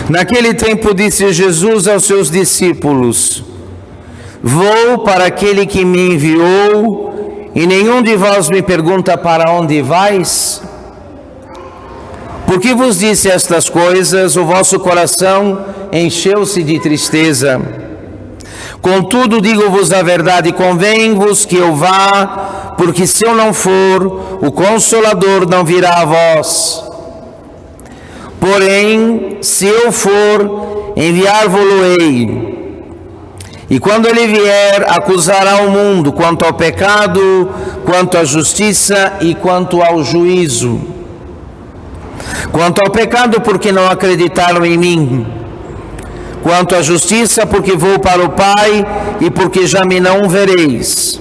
Naquele tempo disse Jesus aos seus discípulos: Vou para aquele que me enviou, e nenhum de vós me pergunta para onde vais? Por que vos disse estas coisas, o vosso coração encheu-se de tristeza. Contudo, digo-vos a verdade, convém-vos que eu vá, porque se eu não for, o Consolador não virá a vós. Porém, se eu for, enviar-vos-ei. E quando ele vier, acusará o mundo quanto ao pecado, quanto à justiça e quanto ao juízo. Quanto ao pecado, porque não acreditaram em mim. Quanto à justiça, porque vou para o Pai e porque já me não vereis.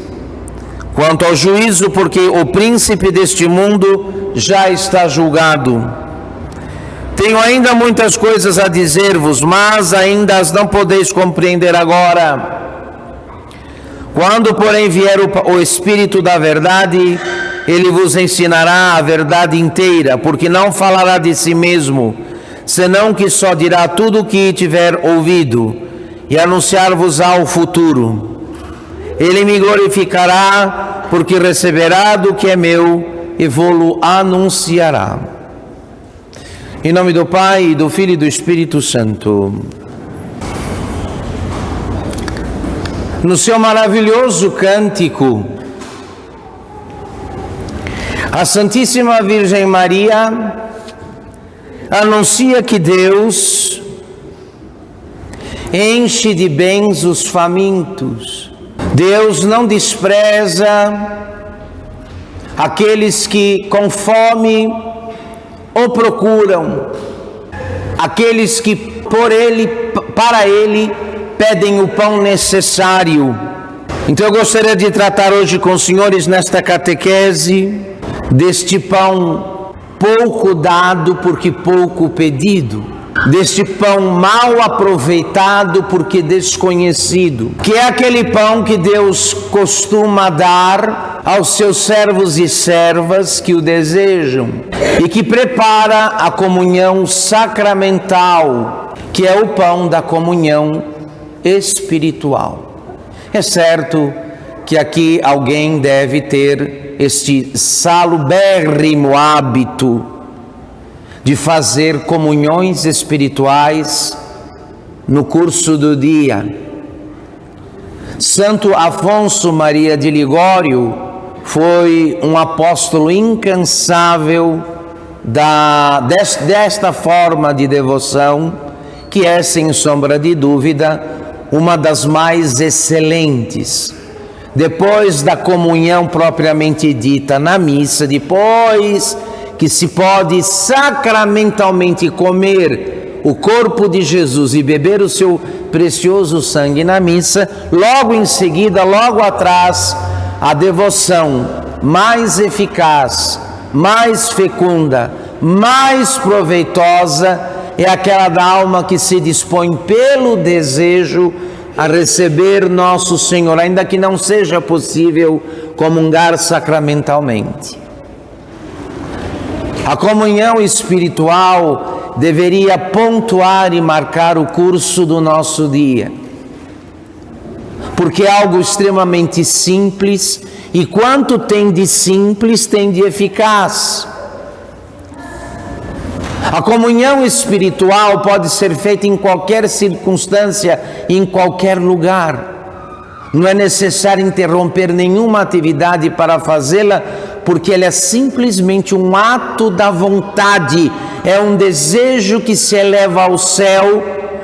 Quanto ao juízo, porque o príncipe deste mundo já está julgado. Tenho ainda muitas coisas a dizer-vos, mas ainda as não podeis compreender agora. Quando, porém, vier o Espírito da verdade, ele vos ensinará a verdade inteira, porque não falará de si mesmo, senão que só dirá tudo o que tiver ouvido, e anunciar-vos-á o futuro. Ele me glorificará, porque receberá do que é meu, e vô-lo anunciará. Em nome do Pai, do Filho e do Espírito Santo. No seu maravilhoso cântico, a Santíssima Virgem Maria anuncia que Deus enche de bens os famintos. Deus não despreza aqueles que com fome o procuram, aqueles que para Ele pedem o pão necessário. Então eu gostaria de tratar hoje com os senhores nesta catequese deste pão pouco dado porque pouco pedido, deste pão mal aproveitado porque desconhecido, que é aquele pão que Deus costuma dar aos seus servos e servas que o desejam e que prepara a comunhão sacramental, que é o pão da comunhão espiritual. É certo que aqui alguém deve ter este salubérrimo hábito de fazer comunhões espirituais no curso do dia. Santo Afonso Maria de Ligório foi um apóstolo incansável desta forma de devoção, que é, sem sombra de dúvida, uma das mais excelentes. Depois da comunhão propriamente dita na missa, depois que se pode sacramentalmente comer o corpo de Jesus e beber o seu precioso sangue na missa, logo em seguida, logo atrás, a devoção mais eficaz, mais fecunda, mais proveitosa é aquela da alma que se dispõe pelo desejo a receber nosso Senhor, ainda que não seja possível comungar sacramentalmente. A comunhão espiritual deveria pontuar e marcar o curso do nosso dia, porque é algo extremamente simples, e quanto tem de simples, tem de eficaz. A comunhão espiritual pode ser feita em qualquer circunstância, em qualquer lugar. Não é necessário interromper nenhuma atividade para fazê-la, porque ela é simplesmente um ato da vontade, é um desejo que se eleva ao céu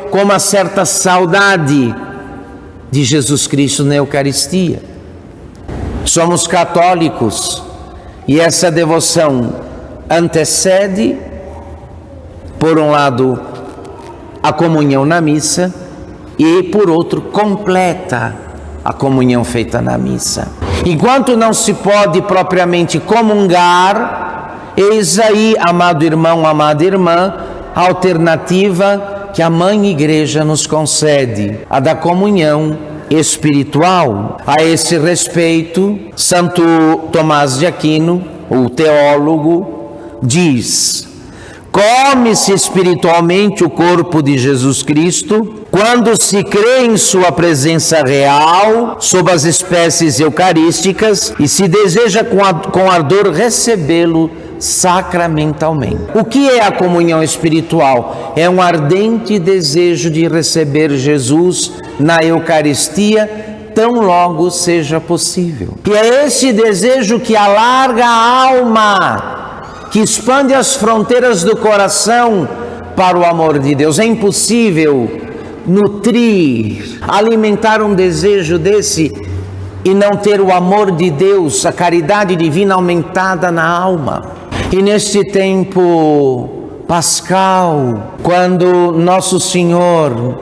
com uma certa saudade de Jesus Cristo na Eucaristia. Somos católicos e essa devoção antecede, por um lado, a comunhão na missa e, por outro, completa a comunhão feita na missa. Enquanto não se pode propriamente comungar, eis aí, amado irmão, amada irmã, a alternativa que a Mãe Igreja nos concede, a da comunhão espiritual. A esse respeito, Santo Tomás de Aquino, o teólogo, diz: come-se espiritualmente o corpo de Jesus Cristo quando se crê em sua presença real sob as espécies eucarísticas e se deseja com ardor recebê-lo sacramentalmente. O que é a comunhão espiritual? É um ardente desejo de receber Jesus na Eucaristia, tão logo seja possível. E é esse desejo que alarga a alma, que expande as fronteiras do coração para o amor de Deus. É impossível nutrir, alimentar um desejo desse e não ter o amor de Deus, a caridade divina aumentada na alma. E neste tempo pascal, quando Nosso Senhor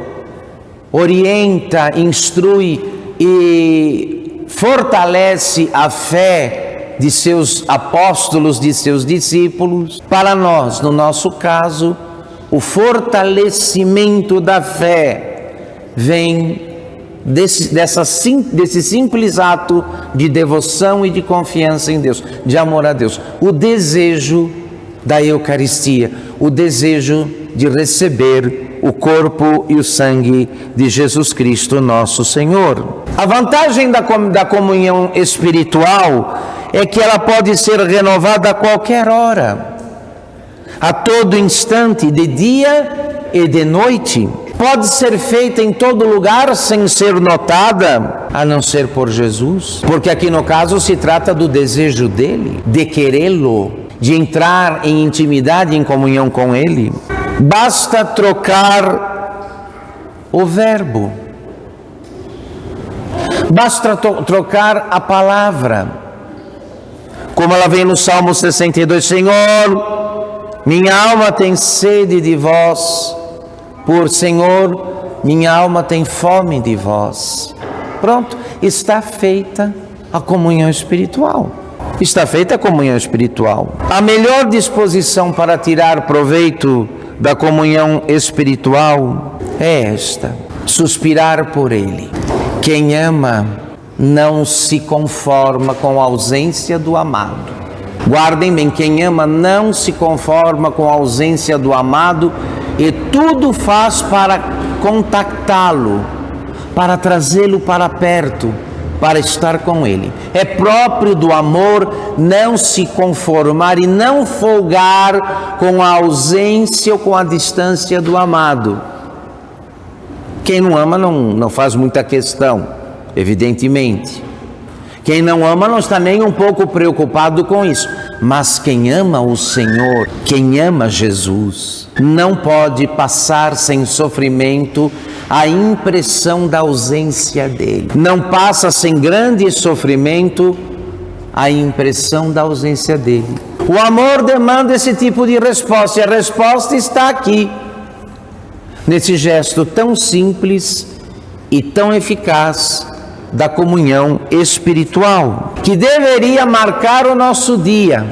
orienta, instrui e fortalece a fé de seus apóstolos, de seus discípulos, para nós, no nosso caso, o fortalecimento da fé vem desse simples ato de devoção e de confiança em Deus, de amor a Deus. O desejo da Eucaristia, o desejo de receber o corpo e o sangue de Jesus Cristo, nosso Senhor. A vantagem da comunhão espiritual é que ela pode ser renovada a qualquer hora, a todo instante, de dia e de noite. Pode ser feita em todo lugar sem ser notada, a não ser por Jesus, porque aqui no caso se trata do desejo dele, de querê-lo, de entrar em intimidade, em comunhão com ele. Basta trocar o verbo, basta trocar a palavra, como ela vem no Salmo 62, Senhor, minha alma tem sede de vós, por Senhor, minha alma tem fome de vós. Pronto, está feita a comunhão espiritual. Está feita a comunhão espiritual. A melhor disposição para tirar proveito da comunhão espiritual é esta: suspirar por Ele. Quem ama não se conforma com a ausência do amado. Guardem bem, quem ama não se conforma com a ausência do amado e tudo faz para contactá-lo, para trazê-lo para perto, para estar com ele. É próprio do amor não se conformar e não folgar com a ausência ou com a distância do amado. Quem não ama não faz muita questão, evidentemente. Quem não ama não está nem um pouco preocupado com isso. Mas quem ama o Senhor, quem ama Jesus, não pode passar sem sofrimento a impressão da ausência dele. Não passa sem grande sofrimento a impressão da ausência dele. O amor demanda esse tipo de resposta, e a resposta está aqui, nesse gesto tão simples e tão eficaz da comunhão espiritual, que deveria marcar o nosso dia,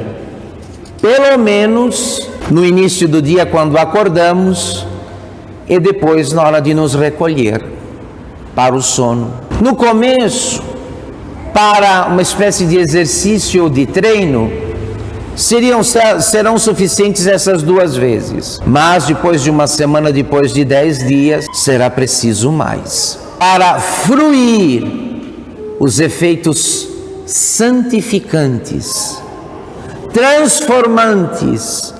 pelo menos no início do dia, quando acordamos, e depois na hora de nos recolher para o sono. No começo, para uma espécie de exercício ou de treino, serão suficientes essas 2 vezes, mas depois de uma semana, depois de 10 dias, será preciso mais, para fruir os efeitos santificantes, transformantes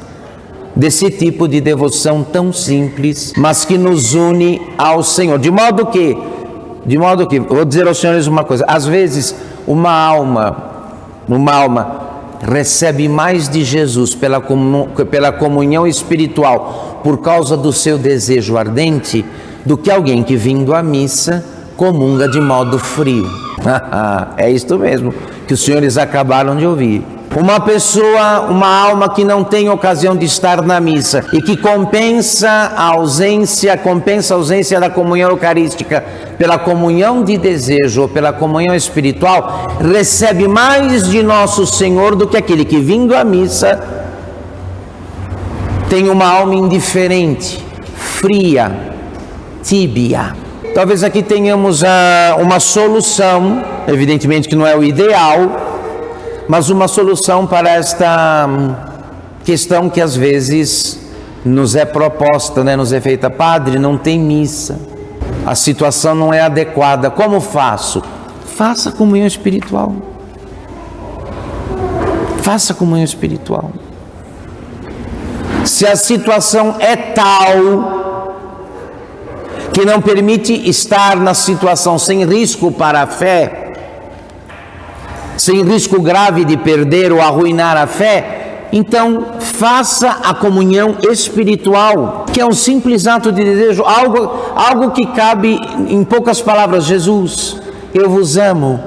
desse tipo de devoção tão simples, mas que nos une ao Senhor. De modo que, vou dizer aos senhores uma coisa: às vezes uma alma recebe mais de Jesus pela comunhão espiritual por causa do seu desejo ardente, do que alguém que, vindo à missa, comunga de modo frio. É isto mesmo que os senhores acabaram de ouvir. Uma alma que não tem ocasião de estar na missa e que compensa a ausência da comunhão eucarística pela comunhão de desejo ou pela comunhão espiritual, recebe mais de Nosso Senhor do que aquele que, vindo à missa, tem uma alma indiferente, fria, tíbia. Talvez aqui tenhamos uma solução, evidentemente que não é o ideal, mas uma solução para esta questão que às vezes nos é proposta, nos é feita: padre, não tem missa, a situação não é adequada, como faço? Faça comunhão espiritual. Faça comunhão espiritual. Se a situação é tal que não permite estar na situação sem risco para a fé, sem risco grave de perder ou arruinar a fé, então faça a comunhão espiritual, que é um simples ato de desejo, algo que cabe em poucas palavras: Jesus, eu vos amo,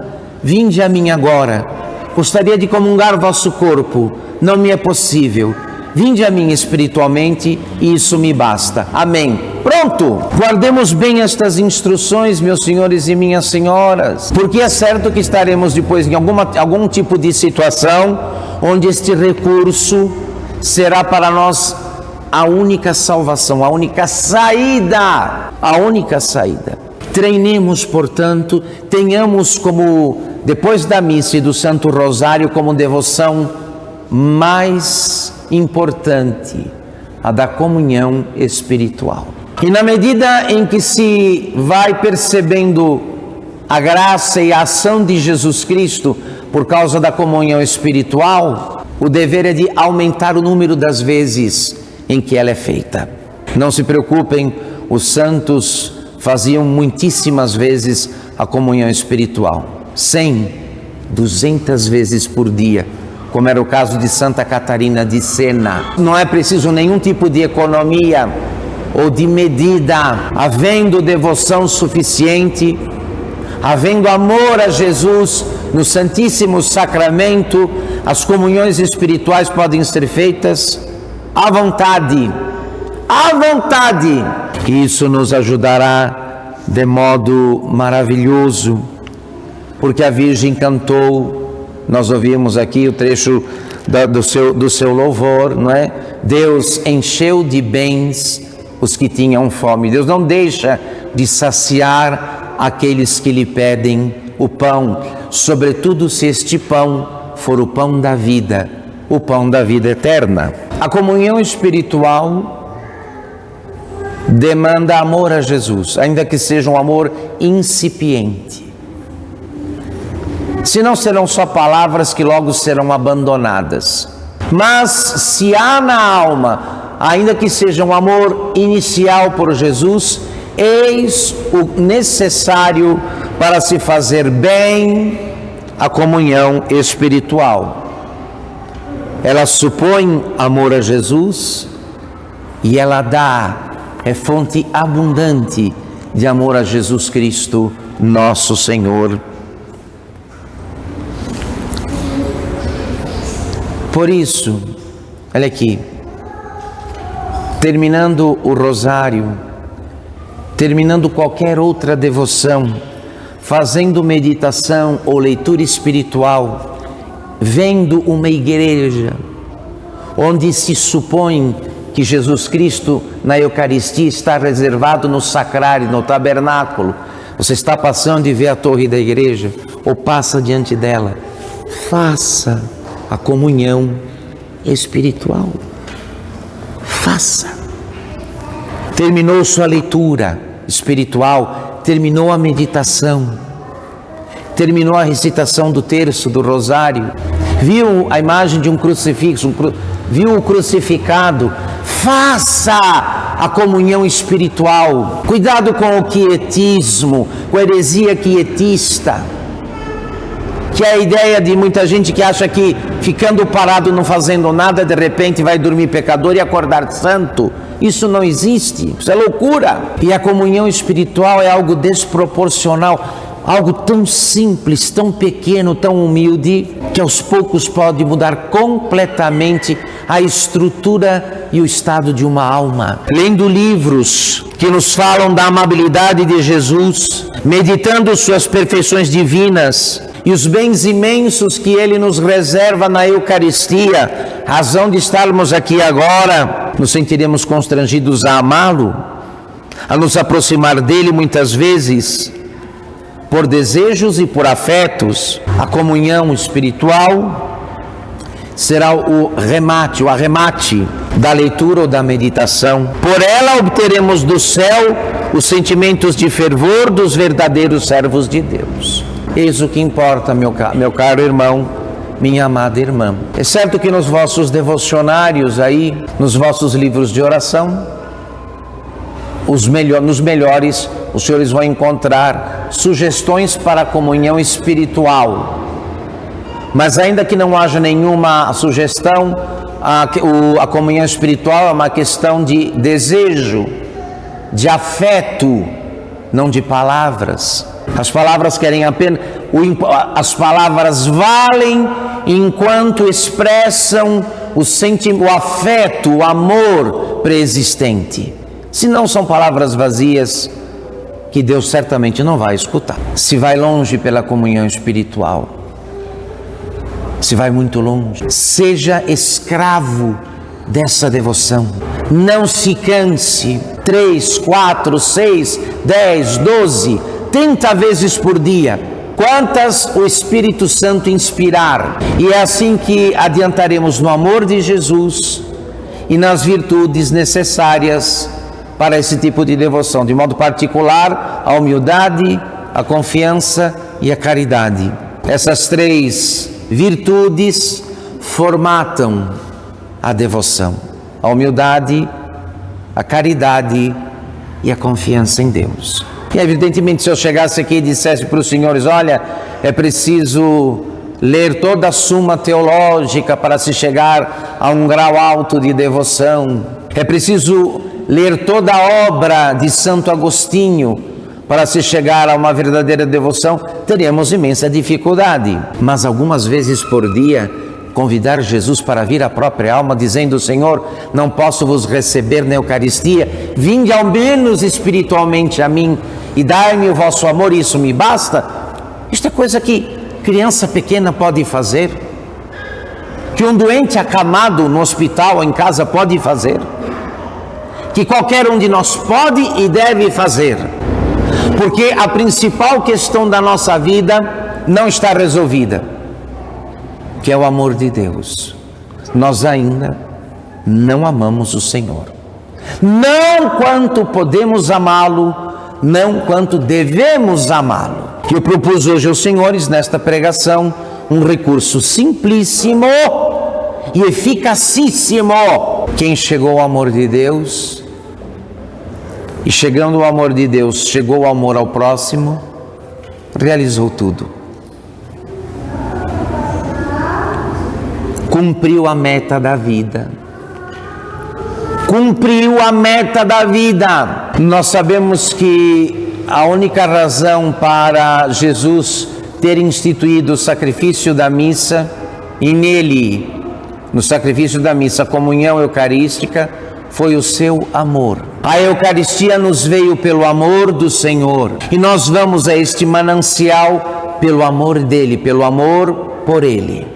vinde a mim agora, gostaria de comungar vosso corpo, não me é possível, vinde a mim espiritualmente e isso me basta. Amém. Pronto! Guardemos bem estas instruções, meus senhores e minhas senhoras, porque é certo que estaremos depois em algum tipo de situação onde este recurso será para nós a única salvação, a única saída. Treinemos, portanto, tenhamos como, depois da missa e do Santo Rosário, como devoção mais importante a da comunhão espiritual. E na medida em que se vai percebendo a graça e a ação de Jesus Cristo por causa da comunhão espiritual, o dever é de aumentar o número das vezes em que ela é feita. Não se preocupem, os santos faziam muitíssimas vezes a comunhão espiritual, 100, 200 vezes por dia, como era o caso de Santa Catarina de Sena. Não é preciso nenhum tipo de economia ou de medida. Havendo devoção suficiente, havendo amor a Jesus no Santíssimo Sacramento, as comunhões espirituais podem ser feitas à vontade. E isso nos ajudará de modo maravilhoso, porque a Virgem cantou, nós ouvimos aqui o trecho do seu louvor, não é? Deus encheu de bens os que tinham fome. Deus não deixa de saciar aqueles que lhe pedem o pão, sobretudo se este pão for o pão da vida eterna. A comunhão espiritual demanda amor a Jesus, ainda que seja um amor incipiente. Senão serão só palavras que logo serão abandonadas. Mas se há na alma, ainda que seja um amor inicial por Jesus, eis o necessário para se fazer bem a comunhão espiritual. Ela supõe amor a Jesus e ela é fonte abundante de amor a Jesus Cristo, nosso Senhor. Por isso, olha aqui, terminando o rosário, terminando qualquer outra devoção, fazendo meditação ou leitura espiritual, vendo uma igreja onde se supõe que Jesus Cristo na Eucaristia está reservado no sacrário, no tabernáculo, você está passando e vê a torre da igreja, ou passa diante dela, faça a comunhão espiritual. Faça. Terminou sua leitura espiritual, terminou a meditação, terminou a recitação do terço, do rosário, viu a imagem de um crucifixo, viu o crucificado, faça a comunhão espiritual. Cuidado com o quietismo, com a heresia quietista, que é a ideia de muita gente que acha que ficando parado não fazendo nada, de repente vai dormir pecador e acordar santo. Isso não existe, isso é loucura. E a comunhão espiritual é algo desproporcional, algo tão simples, tão pequeno, tão humilde, que aos poucos pode mudar completamente a estrutura e o estado de uma alma. Lendo livros que nos falam da amabilidade de Jesus, meditando suas perfeições divinas e os bens imensos que Ele nos reserva na Eucaristia, razão de estarmos aqui agora, nos sentiremos constrangidos a amá-lo, a nos aproximar dEle muitas vezes, por desejos e por afetos. A comunhão espiritual será o remate, o arremate da leitura ou da meditação. Por ela obteremos do céu os sentimentos de fervor dos verdadeiros servos de Deus. Eis o que importa, meu caro irmão, minha amada irmã. É certo que nos vossos devocionários aí, nos vossos livros de oração, nos melhores, os senhores vão encontrar sugestões para a comunhão espiritual. Mas ainda que não haja nenhuma sugestão, a comunhão espiritual é uma questão de desejo, de afeto, não de palavras. As palavras querem apenas, as palavras valem enquanto expressam o afeto, o amor preexistente. Se não, são palavras vazias que Deus certamente não vai escutar. Se vai longe pela comunhão espiritual, se vai muito longe, seja escravo dessa devoção. Não se canse 3, 4, 6, 10, 12, 30 vezes por dia, quantas o Espírito Santo inspirar. E é assim que adiantaremos no amor de Jesus e nas virtudes necessárias para esse tipo de devoção, de modo particular, a humildade, a confiança e a caridade. Essas 3 virtudes formatam a devoção: a humildade, a caridade e a confiança em Deus. E evidentemente, se eu chegasse aqui e dissesse para os senhores: olha, é preciso ler toda a suma teológica para se chegar a um grau alto de devoção, é preciso ler toda a obra de Santo Agostinho para se chegar a uma verdadeira devoção, teríamos imensa dificuldade. Mas algumas vezes por dia, convidar Jesus para vir à própria alma, dizendo: Senhor, não posso vos receber na Eucaristia, vinde ao menos espiritualmente a mim e dai-me o vosso amor, isso me basta. Isto é coisa que criança pequena pode fazer, que um doente acamado no hospital ou em casa pode fazer, que qualquer um de nós pode e deve fazer, porque a principal questão da nossa vida não está resolvida, que é o amor de Deus. Nós ainda não amamos o Senhor, não quanto podemos amá-lo, não quanto devemos amá-lo. Que eu propus hoje aos senhores nesta pregação um recurso simplíssimo e eficacíssimo. Quem chegou ao amor de Deus, e chegando ao amor de Deus, chegou ao amor ao próximo, realizou tudo. Cumpriu a meta da vida. Cumpriu a meta da vida. Nós sabemos que a única razão para Jesus ter instituído o sacrifício da missa, e nele, no sacrifício da missa, a comunhão eucarística, foi o seu amor. A Eucaristia nos veio pelo amor do Senhor, e nós vamos a este manancial pelo amor dele, pelo amor por ele.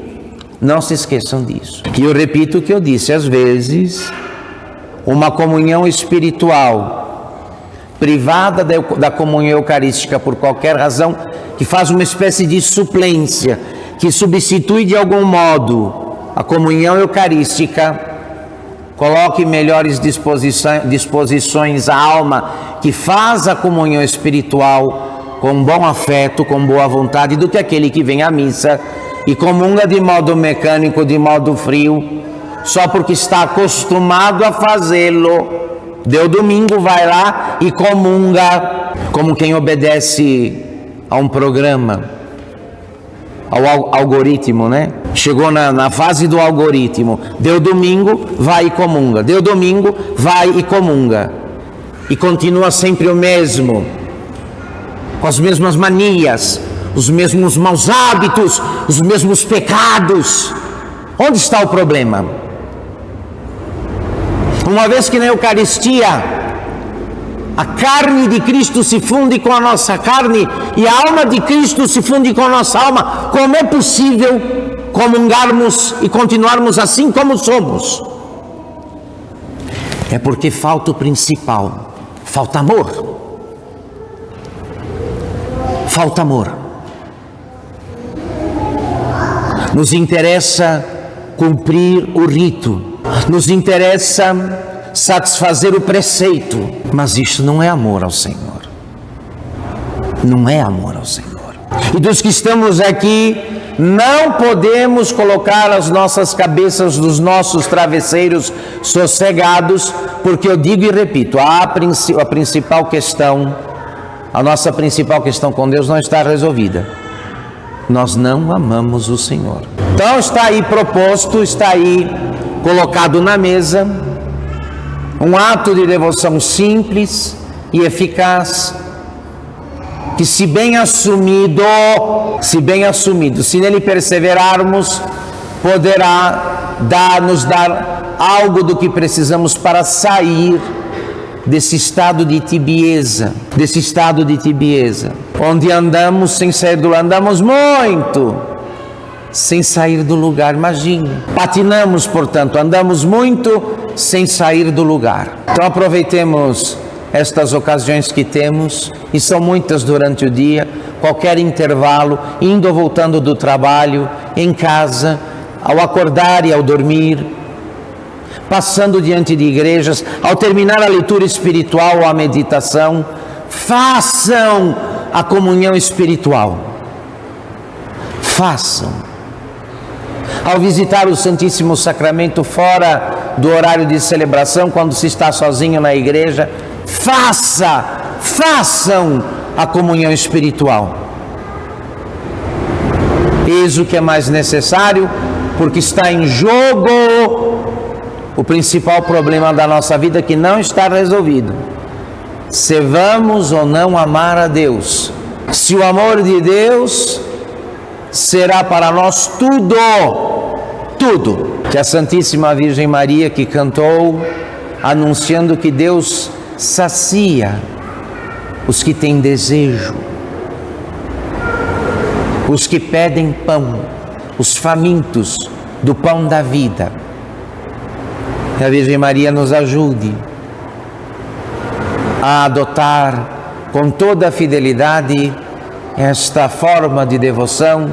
Não se esqueçam disso. E eu repito o que eu disse: às vezes, uma comunhão espiritual privada da comunhão eucarística por qualquer razão, que faz uma espécie de suplência, que substitui de algum modo a comunhão eucarística, coloque melhores disposições à alma, que faz a comunhão espiritual com bom afeto, com boa vontade, do que aquele que vem à missa e comunga de modo mecânico, de modo frio, só porque está acostumado a fazê-lo. Deu domingo, vai lá e comunga, como quem obedece a um programa, ao algoritmo, né? Chegou na fase do algoritmo, deu domingo, vai e comunga, deu domingo, vai e comunga, e continua sempre o mesmo, com as mesmas manias, os mesmos maus hábitos, os mesmos pecados. Onde está o problema? Uma vez que na Eucaristia a carne de Cristo se funde com a nossa carne e a alma de Cristo se funde com a nossa alma, como é possível comungarmos e continuarmos assim como somos? É porque falta o principal, falta amor. Falta amor. Nos interessa cumprir o rito, nos interessa satisfazer o preceito, mas isso não é amor ao Senhor. Não é amor ao Senhor. E dos que estamos aqui, não podemos colocar as nossas cabeças nos nossos travesseiros sossegados, porque eu digo e repito, a principal questão, a nossa principal questão com Deus não está resolvida. Nós não amamos o Senhor. Então está aí proposto, está aí colocado na mesa, um ato de devoção simples e eficaz, que se bem assumido, se nele perseverarmos, poderá nos dar algo do que precisamos para sair desse estado de tibieza, onde andamos sem sair do lugar, andamos muito sem sair do lugar, imagine, patinamos, portanto, andamos muito sem sair do lugar. Então aproveitemos estas ocasiões que temos, e são muitas durante o dia, qualquer intervalo, indo ou voltando do trabalho, em casa, ao acordar e ao dormir, passando diante de igrejas, ao terminar a leitura espiritual ou a meditação, façam a comunhão espiritual. Façam. Ao visitar o Santíssimo Sacramento fora do horário de celebração, quando se está sozinho na igreja, façam a comunhão espiritual. Eis o que é mais necessário, porque está em jogo o principal problema da nossa vida, que não está resolvido: se vamos ou não amar a Deus. Se o amor de Deus será para nós tudo. Que a Santíssima Virgem Maria, que cantou anunciando que Deus sacia os que têm desejo, os que pedem pão, os famintos do pão da vida. Que a Virgem Maria nos ajude a adotar com toda a fidelidade esta forma de devoção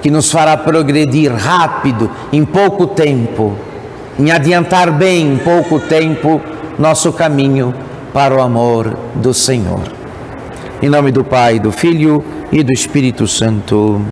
que nos fará progredir rápido, em pouco tempo, em adiantar bem em pouco tempo nosso caminho para o amor do Senhor. Em nome do Pai, do Filho e do Espírito Santo.